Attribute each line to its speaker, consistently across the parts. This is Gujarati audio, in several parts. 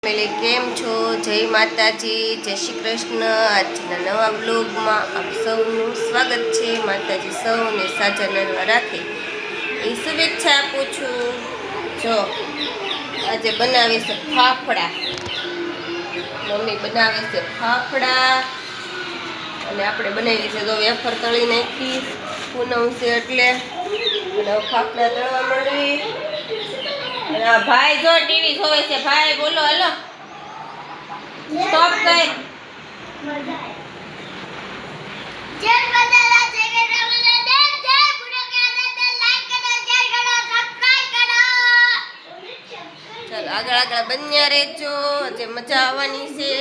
Speaker 1: ફેમિલી કેમ છો? જય માતાજી, જય શ્રી કૃષ્ણ। આજના નવા બ્લોગમાં આપ સૌનું સ્વાગત છે। માતાજી સૌને સાજા નરવા રાખે એ શુભેચ્છા આપું છું। જો આજે બનાવે છે ફાફડા, મમ્મી બનાવે છે ફાફડા અને આપણે બનાવી છે તો વેફર તળી નાખી, પૂનમ છે એટલે અને ફાફડા તળવા માંડવી। भाई जो टीवी જોવે છે। भाई बोलो हेलो स्टॉप कर। जय माताला जय रामला जय जय बुढ़ो के आदत लाइक करो, शेयर करो, सब्सक्राइब करो। चल આગળ આગળ બન્યા રહેજો, આજે મજા આવવાની છે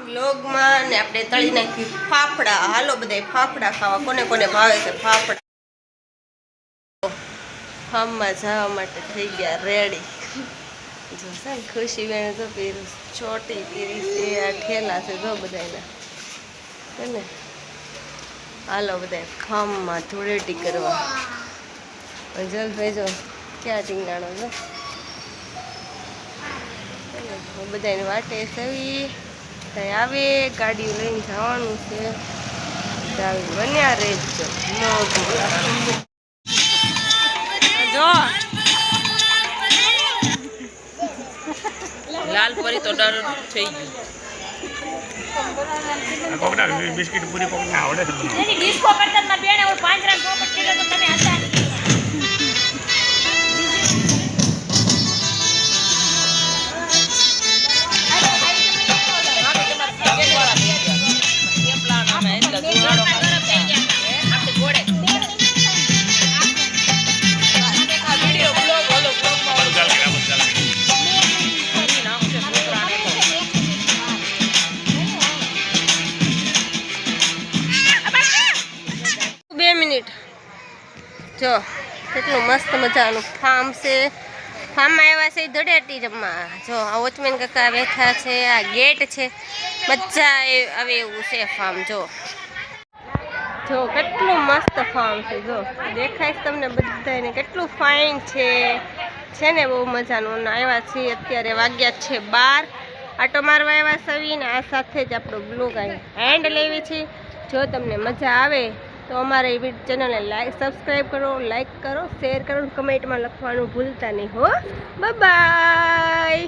Speaker 1: વ્લોગમાં ને આપણે તળી નાખી ફાફડા। હાલો બધાય ફાફડા ખાવા, કોને કોને ભાવે છે ફાફડા। ફાર્મમાં જવા માટે થઈ ગયા રેડી। જો છે ને ખુશી બેન તો પહેરું ચોટી પહેરી છે, આ ઠેલા છે જો બધાના છે ને। હાલો બધા ફાર્મમાં ધૂળેટી કરવા। જલભાઈ જો ક્યાં ટીંગાણો જો બધાને વાટે સવી ત્યાં આવે, ગાડીઓ લઈને જવાનું છે। બન્યા રહેજો જો लाल परी तो डर થઈ ગયું। કોકડા બિસ્કિટ પૂરી કોકને આવડે છે નહીં ડિસ્કો કરતા માં બેણે ઓર 5 ગ્રામ પોપટ કેલો તો તમે હતા જો કેટલું મસ્ત મજાનું ફાર્મ છે। ફાર્મમાં આવ્યા છે ધૂળેટી રમવા। જો આ વોચમેન કાકા બેઠા છે, આ ગેટ છે, મજા આવે એવું છે ફાર્મ। જો જો કેટલું મસ્ત ફાર્મ છે, જો દેખાય તમને બધાને કેટલું ફાઇન છે ને બહુ મજાનું। આવ્યા છીએ અત્યારે વાગ્યા છે 12, આટો મારવા આવ્યા સવીને આ સાથે જ આપણો બ્લોગ એન્ડ લેવી છે। જો તમને મજા આવે તો અમારી ચેનલને સબસ્ક્રાઈબ કરો, લાઈક કરો, શેર કરો, કમેન્ટમાં લખવાનું ભૂલતા નહીં હો। Bye bye.